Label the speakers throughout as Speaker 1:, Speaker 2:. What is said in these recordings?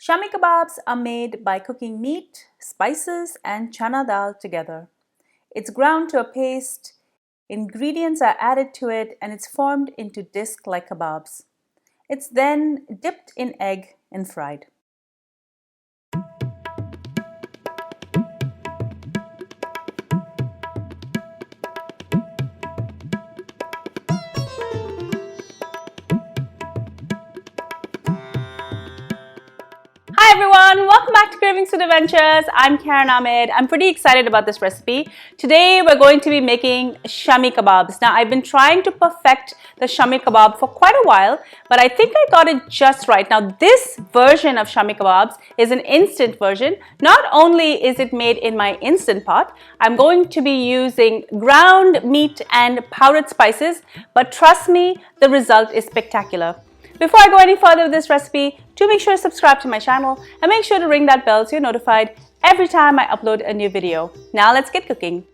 Speaker 1: Shammi Kebabs are made by cooking meat, spices and chana dal together. It's ground to a paste, ingredients are added to it and it's formed into disc-like kebabs. It's then dipped in egg and fried. Hi everyone, welcome back to Cravings with Adventures. I'm Ahmed. I'm pretty excited about this recipe. Today we're going to be making Shammi Kebabs. Now I've been trying to perfect the Shammi Kebab for quite a while, but I think I got it just right. Now this version of Shammi Kebabs is an instant version. Not only is it made in my Instant Pot, I'm going to be using ground meat and powdered spices, but trust me, the result is spectacular. Before I go any further with this recipe, do make sure to subscribe to my channel and make sure to ring that bell so you're notified every time I upload a new video. Now let's get cooking.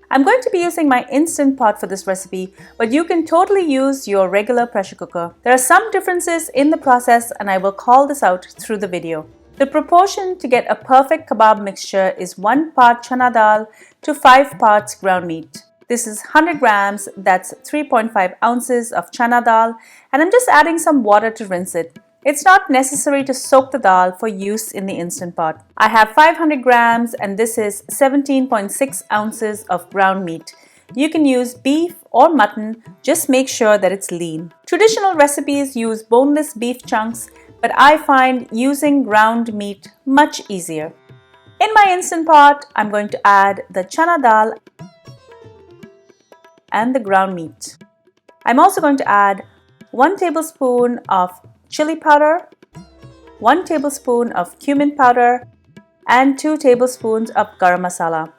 Speaker 1: I'm going to be using my Instant Pot for this recipe, but you can totally use your regular pressure cooker. There are some differences in the process and I will call this out through the video. The proportion to get a perfect kebab mixture is 1 part chana dal to 5 parts ground meat. This is 100 grams, that's 3.5 ounces of chana dal, and I'm just adding some water to rinse it. It's not necessary to soak the dal for use in the Instant Pot. I have 500 grams and this is 17.6 ounces of ground meat. You can use beef or mutton, just make sure that it's lean. Traditional recipes use boneless beef chunks, but I find using ground meat much easier. In my Instant Pot, I'm going to add the chana dal and the ground meat. I'm also going to add 1 tablespoon of chili powder, 1 tablespoon of cumin powder, and 2 tablespoons of Garam Masala.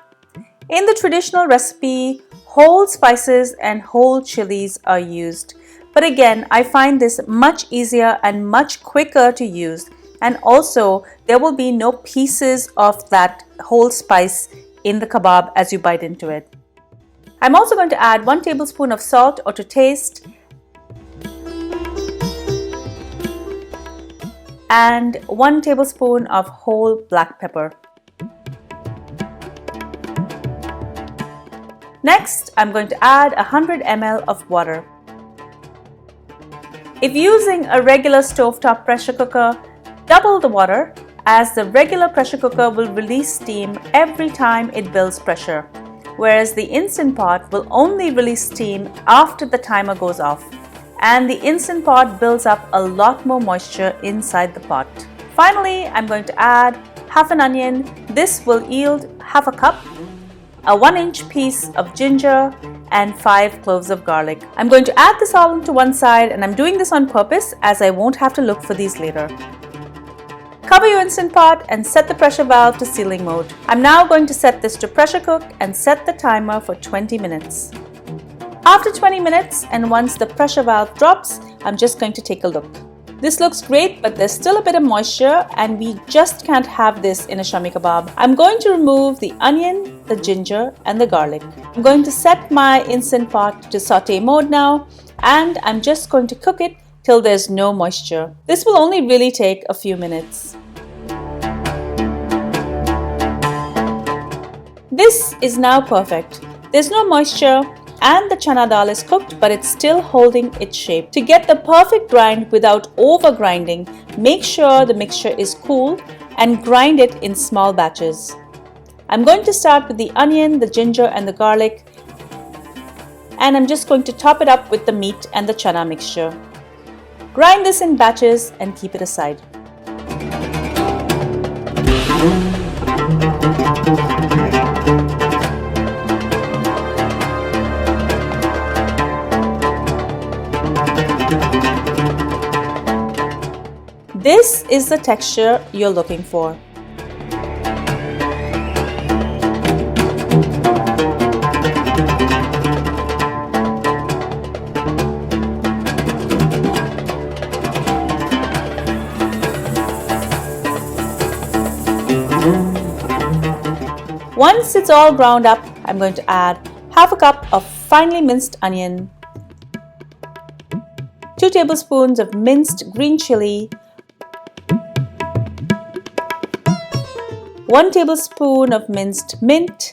Speaker 1: In the traditional recipe, whole spices and whole chilies are used. But again, I find this much easier and much quicker to use. And also, there will be no pieces of that whole spice in the kebab as you bite into it. I'm also going to add 1 tablespoon of salt or to taste and 1 tablespoon of whole black pepper. Next, I'm going to add 100 ml of water. If using a regular stovetop pressure cooker, double the water as the regular pressure cooker will release steam every time it builds pressure, whereas the Instant Pot will only release steam after the timer goes off. And the Instant Pot builds up a lot more moisture inside the pot. Finally, I'm going to add half an onion. This will yield half a cup, a 1-inch piece of ginger, and 5 cloves of garlic. I'm going to add this all into one side, and I'm doing this on purpose as I won't have to look for these later. Cover your Instant Pot and set the pressure valve to sealing mode. I'm now going to set this to pressure cook and set the timer for 20 minutes. After 20 minutes and once the pressure valve drops, I'm just going to take a look. This looks great, but there's still a bit of moisture and we just can't have this in a Shammi Kebab. I'm going to remove the onion, the ginger and the garlic. I'm going to set my Instant Pot to saute mode now and I'm just going to cook it till there's no moisture. This will only really take a few minutes. This is now perfect. There's no moisture and the chana dal is cooked, but it's still holding its shape. To get the perfect grind without over grinding, make sure the mixture is cool and grind it in small batches. I'm going to start with the onion, the ginger and the garlic, and I'm just going to top it up with the meat and the chana mixture. Grind this in batches and keep it aside. This is the texture you're looking for. Once it's all ground up, I'm going to add half a cup of finely minced onion, 2 tablespoons of minced green chili, 1 tablespoon of minced mint,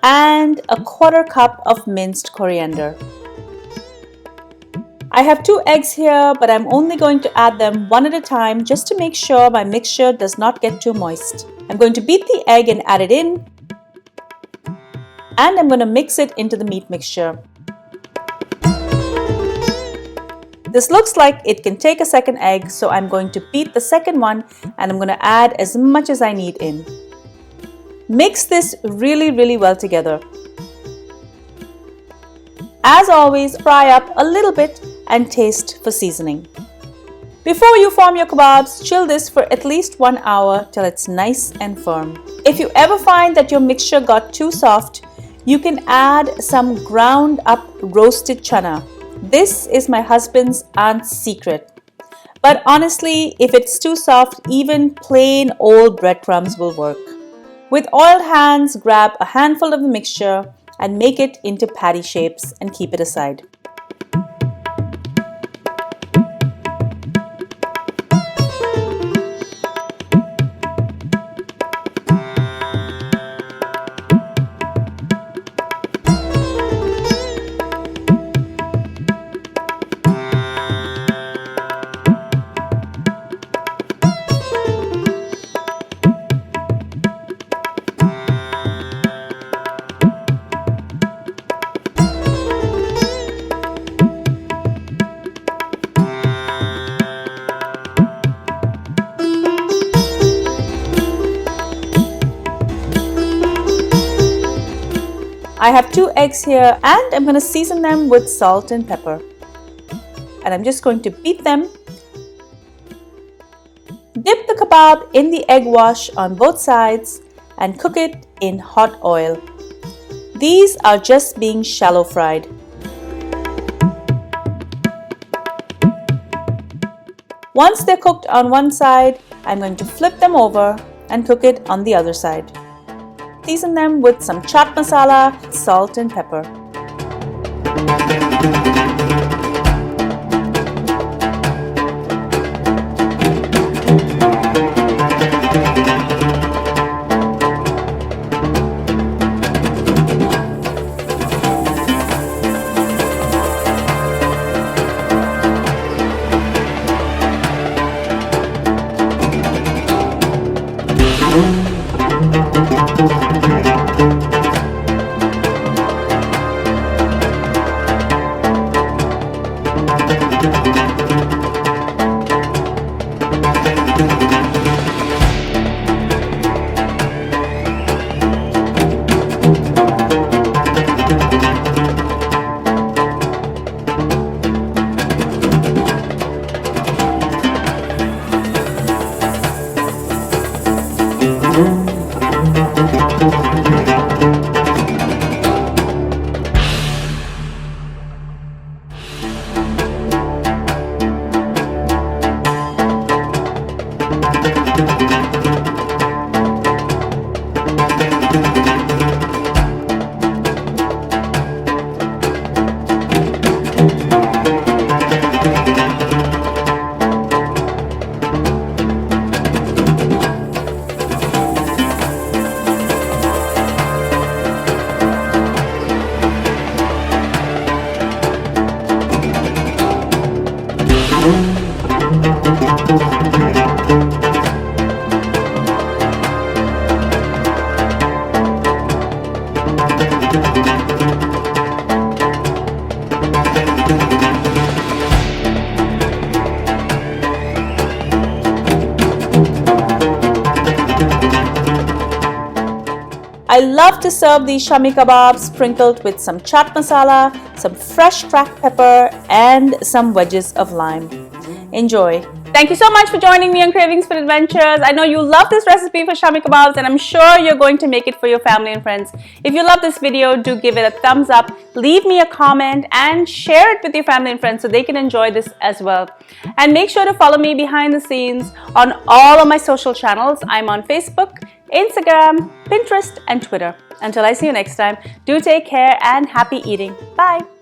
Speaker 1: and a 1/4 cup of minced coriander. I have 2 eggs here, but I'm only going to add them one at a time just to make sure my mixture does not get too moist. I'm going to beat the egg and add it in, and I'm going to mix it into the meat mixture. This looks like it can take a second egg, so I'm going to beat the second one and I'm going to add as much as I need in. Mix this really well together. As always, fry up a little bit and taste for seasoning. Before you form your kebabs, chill this for at least 1 hour till it's nice and firm. If you ever find that your mixture got too soft, you can add some ground up roasted chana. This is my husband's aunt's secret. But honestly, if it's too soft, even plain old breadcrumbs will work. With oiled hands, grab a handful of the mixture and make it into patty shapes and keep it aside. I have 2 eggs here and I'm going to season them with salt and pepper. And I'm just going to beat them. Dip the kebab in the egg wash on both sides and cook it in hot oil. These are just being shallow fried. Once they're cooked on one side, I'm going to flip them over and cook it on the other side. Season them with some chaat masala, salt and pepper. I love to serve these Shammi Kebabs sprinkled with some chaat masala, some fresh cracked pepper, and some wedges of lime. Enjoy! Thank you so much for joining me on Cravings for Adventures. I know you love this recipe for Shammi Kebabs and I'm sure you're going to make it for your family and friends. If you love this video, do give it a thumbs up, leave me a comment and share it with your family and friends so they can enjoy this as well. And make sure to follow me behind the scenes on all of my social channels. I'm on Facebook, Instagram, Pinterest and Twitter. Until I see you next time, do take care and happy eating. Bye!